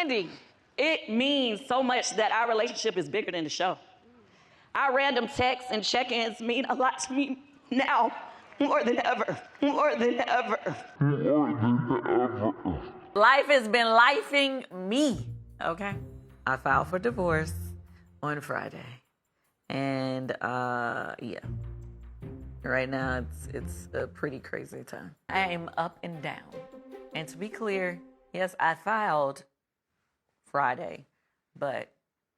Kandi, it means so much that our relationship is bigger than the show. Our random texts and check-ins mean a lot to me now, more than ever, more than ever. Life has been lifing me, okay? I filed for divorce on Friday. And, yeah. Right now, it's a pretty crazy time. I am up and down. And to be clear, yes, I filed Friday, but,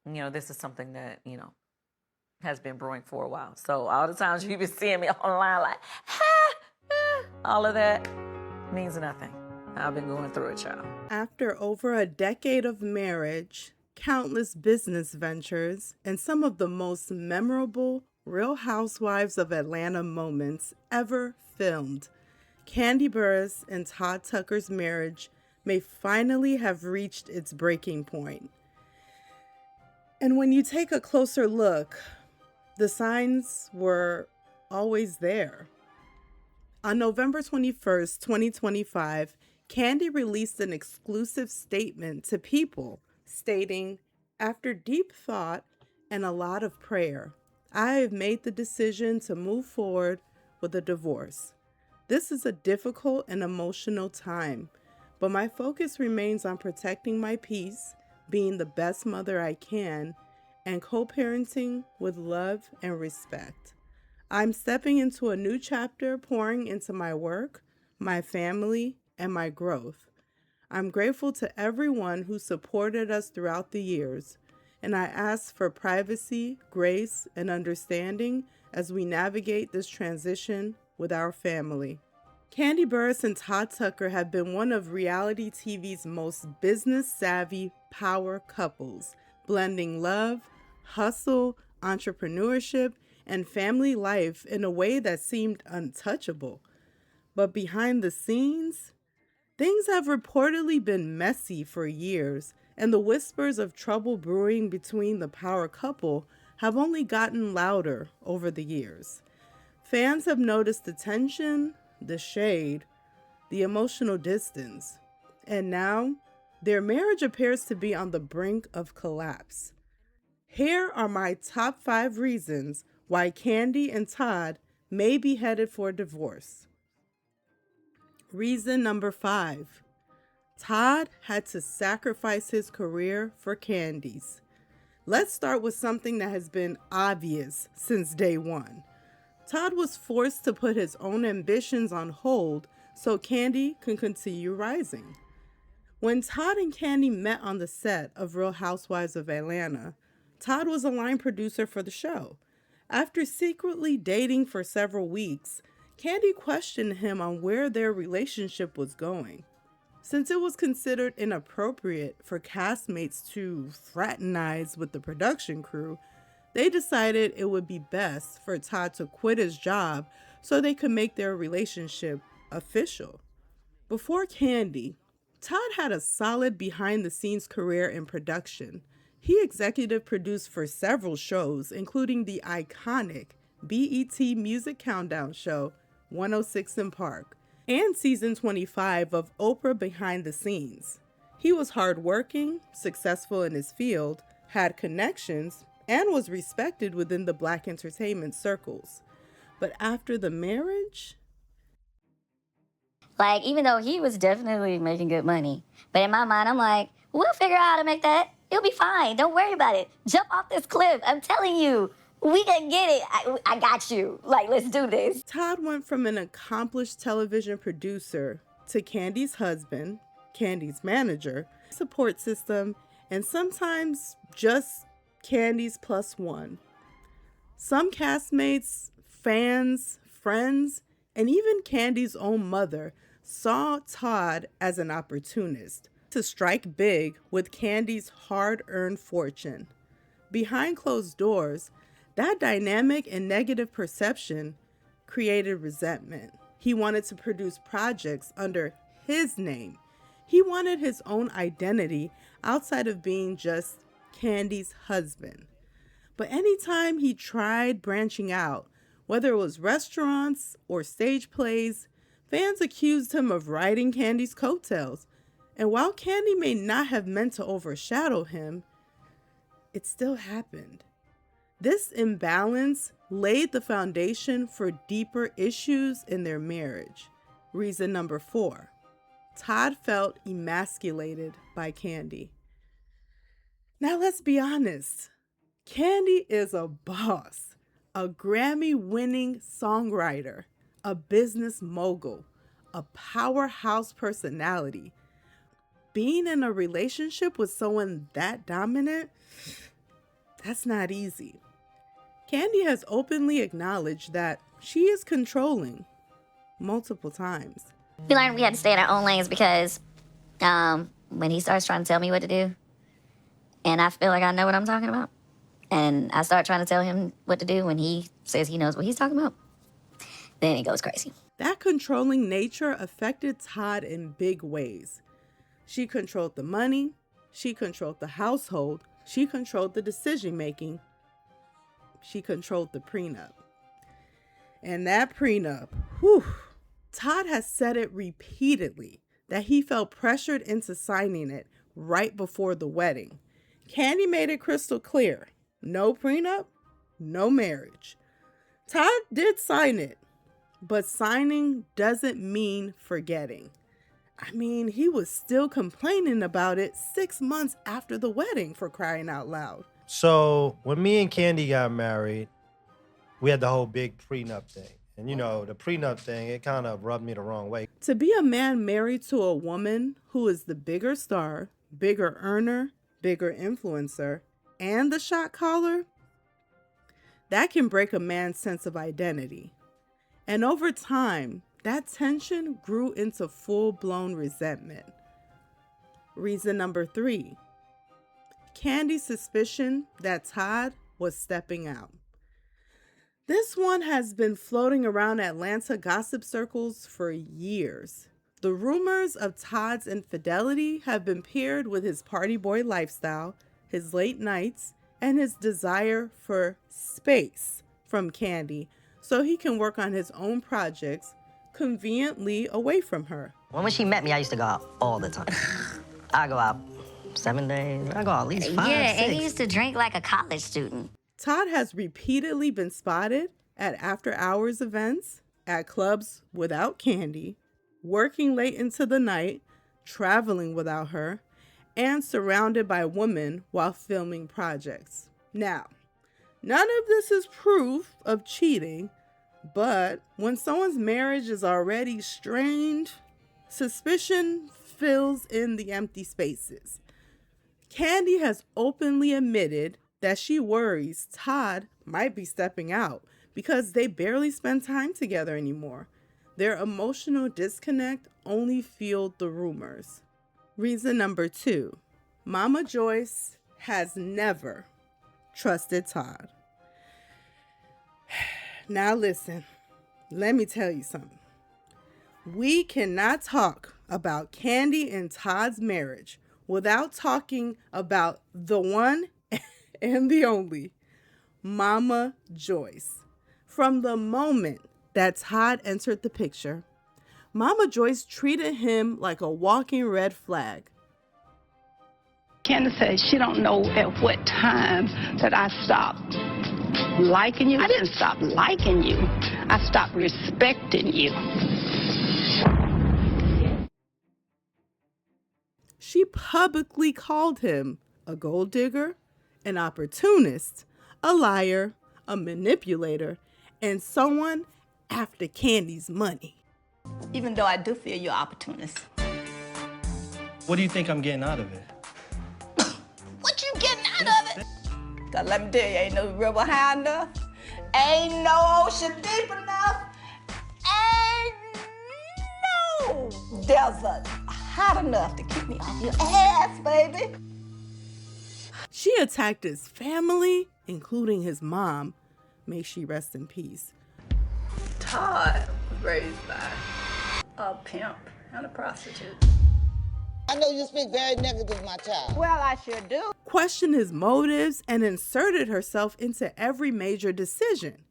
this is something that, has been brewing for a while. So all the times you've been seeing me online like, all of that means nothing. I've been going through it, child. After over a decade of marriage, countless business ventures, and some of the most memorable Real Housewives of Atlanta moments ever filmed, Kandi Burruss and Todd Tucker's marriage may finally have reached its breaking point. And when you take a closer look, the signs were always there. On November 21st, 2025, Kandi released an exclusive statement to People stating, "After deep thought and a lot of prayer, I have made the decision to move forward with a divorce. This is a difficult and emotional time, but my focus remains on protecting my peace, being the best mother I can, and co-parenting with love and respect. I'm stepping into a new chapter, pouring into my work, my family, and my growth. I'm grateful to everyone who supported us throughout the years, and I ask for privacy, grace, and understanding as we navigate this transition with our family." Kandi Burruss and Todd Tucker have been one of reality TV's most business-savvy power couples, blending love, hustle, entrepreneurship, and family life in a way that seemed untouchable. But behind the scenes, things have reportedly been messy for years, and the whispers of trouble brewing between the power couple have only gotten louder over the years. Fans have noticed the tension, the shade, the emotional distance, and now their marriage appears to be on the brink of collapse. Here are my top 5 reasons why Kandi and Todd may be headed for divorce. Reason number 5. Todd had to sacrifice his career for Kandi's. Let's start with something that has been obvious since day one. Todd was forced to put his own ambitions on hold so Kandi can continue rising. When Todd and Kandi met on the set of Real Housewives of Atlanta, Todd was a line producer for the show. After secretly dating for several weeks, Kandi questioned him on where their relationship was going. Since it was considered inappropriate for castmates to fraternize with the production crew, they decided it would be best for Todd to quit his job so they could make their relationship official. Before Kandi, Todd had a solid behind-the-scenes career in production. He executive produced for several shows, including the iconic BET Music Countdown show, 106 & Park, and season 25 of Oprah Behind the Scenes. He was hardworking, successful in his field, had connections, and was respected within the Black entertainment circles. But after the marriage, even though he was definitely making good money, but in my mind, I'm like, we'll figure out how to make that. It'll be fine. Don't worry about it. Jump off this cliff. I'm telling you, we can get it. I got you. Let's do this. Todd went from an accomplished television producer to Kandi's husband, Kandi's manager, support system, and sometimes just Kandi's +1. Some castmates, fans, friends, and even Kandi's own mother saw Todd as an opportunist to strike big with Kandi's hard-earned fortune. Behind closed doors, that dynamic and negative perception created resentment. He wanted to produce projects under his name. He wanted his own identity outside of being just Kandi's husband. But anytime he tried branching out, whether it was restaurants or stage plays, fans accused him of riding Kandi's coattails. And while Kandi may not have meant to overshadow him, it still happened. This imbalance laid the foundation for deeper issues in their marriage. Reason number 4, Todd felt emasculated by Kandi. Now let's be honest. Kandi is a boss, a Grammy-winning songwriter, a business mogul, a powerhouse personality. Being in a relationship with someone that dominant, that's not easy. Kandi has openly acknowledged that she is controlling multiple times. We learned we had to stay in our own lanes because when he starts trying to tell me what to do, and I feel like I know what I'm talking about, and I start trying to tell him what to do when he says he knows what he's talking about, then it goes crazy. That controlling nature affected Todd in big ways. She controlled the money, she controlled the household, she controlled the decision-making, she controlled the prenup. And that prenup, whew, Todd has said it repeatedly that he felt pressured into signing it right before the wedding. Kandi made it crystal clear, no prenup, no marriage. Todd did sign it, but signing doesn't mean forgetting. I mean, he was still complaining about it 6 months after the wedding, for crying out loud. So when me and Kandi got married, we had the whole big prenup thing. And you know, the prenup thing, it kind of rubbed me the wrong way. To be a man married to a woman who is the bigger star, bigger earner, bigger influencer, and the shot caller, that can break a man's sense of identity. And over time, that tension grew into full-blown resentment. Reason number 3, Kandi's suspicion that Todd was stepping out. This one has been floating around Atlanta gossip circles for years. The rumors of Todd's infidelity have been paired with his party boy lifestyle, his late nights, and his desire for space from Kandi so he can work on his own projects conveniently away from her. When she met me, I used to go out all the time. I go out 7 days. I go out at least 5, Yeah, 6. and he used to drink like a college student. Todd has repeatedly been spotted at after-hours events, at clubs without Kandi, working late into the night, traveling without her, and surrounded by women while filming projects. Now, none of this is proof of cheating, but when someone's marriage is already strained, suspicion fills in the empty spaces. Kandi has openly admitted that she worries Todd might be stepping out because they barely spend time together anymore. Their emotional disconnect only fueled the rumors. Reason number 2, Mama Joyce has never trusted Todd. Now listen, let me tell you something. We cannot talk about Kandi and Todd's marriage without talking about the one and the only, Mama Joyce. From the moment that Todd entered the picture, Mama Joyce treated him like a walking red flag. Kandi says she don't know at what time that I stopped liking you. I didn't stop liking you. I stopped respecting you. She publicly called him a gold digger, an opportunist, a liar, a manipulator, and someone after Kandi's money. Even though I do feel you're an opportunist. What do you think I'm getting out of it? What you getting out of it? Cause let me tell you, ain't no river high enough, ain't no ocean deep enough, ain't no desert hot enough to keep me off your ass, baby. She attacked his family, including his mom. May she rest in peace. Todd was raised by a pimp and a prostitute. I know you speak very negative of my child. Well, I sure do. Questioned his motives and inserted herself into every major decision.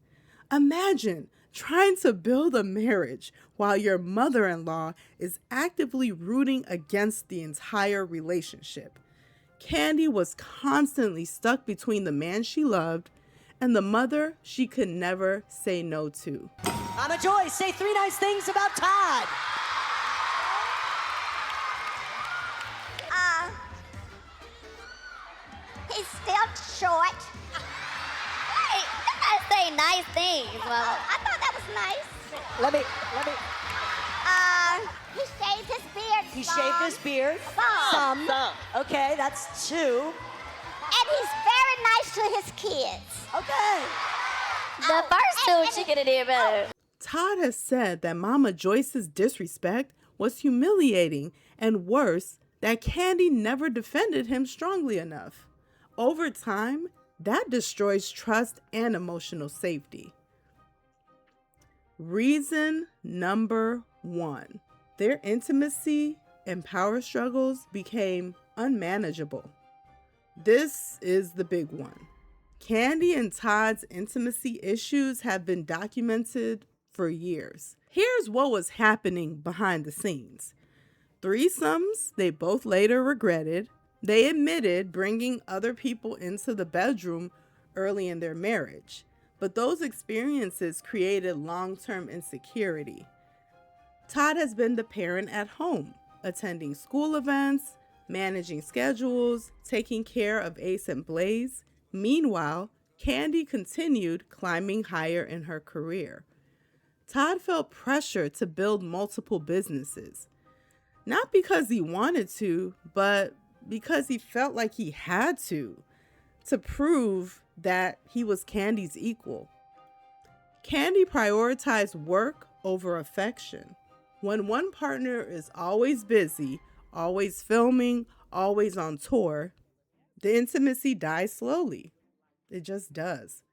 Imagine Trying to build a marriage while your mother-in-law is actively rooting against the entire relationship. Kandi was constantly stuck between the man she loved and the mother she could never say no to. Mama Joyce, say 3 nice things about Todd. He's still short. Wait, you gotta say nice things, Mama. I thought that was nice. Let me. He shaved his beard. He some. shaved his beard. Some. Okay, that's 2. And he's very nice to his kids. Okay. The first 2 she could have did better. Todd has said that Mama Joyce's disrespect was humiliating and worse, that Kandi never defended him strongly enough. Over time, that destroys trust and emotional safety. Reason number 1. Their intimacy and power struggles became unmanageable. This is the big one. Kandi and Todd's intimacy issues have been documented for years. Here's what was happening behind the scenes. Threesomes they both later regretted. They admitted bringing other people into the bedroom early in their marriage, but those experiences created long-term insecurity. Todd has been the parent at home, attending school events, managing schedules, taking care of Ace and Blaze. Meanwhile, Kandi continued climbing higher in her career. Todd felt pressure to build multiple businesses, not because he wanted to, but because he felt like he had to prove that he was Kandi's equal. Kandi prioritized work over affection. When one partner is always busy, always filming, always on tour, the intimacy dies slowly. It just does.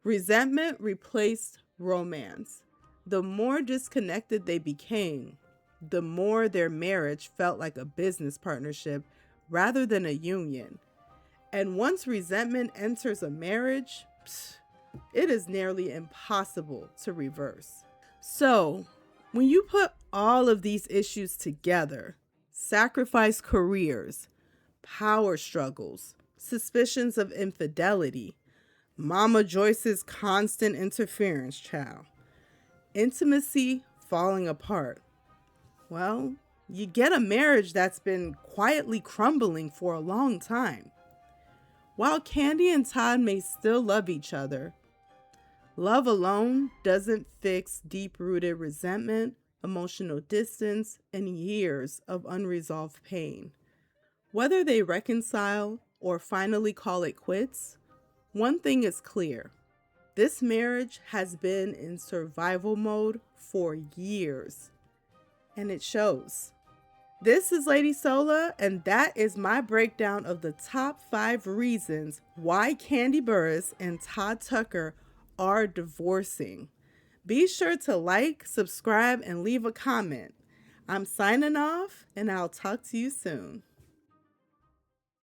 Resentment replaced romance. The more disconnected they became, the more their marriage felt like a business partnership rather than a union. And once resentment enters a marriage, it is nearly impossible to reverse. So, when you put all of these issues together, sacrificed careers, power struggles, suspicions of infidelity, Mama Joyce's constant interference, intimacy falling apart, well, you get a marriage that's been quietly crumbling for a long time. While Kandi and Todd may still love each other, love alone doesn't fix deep-rooted resentment, emotional distance, and years of unresolved pain. Whether they reconcile or finally call it quits, one thing is clear. This marriage has been in survival mode for years, and it shows. This is Lady Sola, and that is my breakdown of the top 5 reasons why Kandi Burruss and Todd Tucker are divorcing. Be sure to like, subscribe, and leave a comment. I'm signing off, and I'll talk to you soon.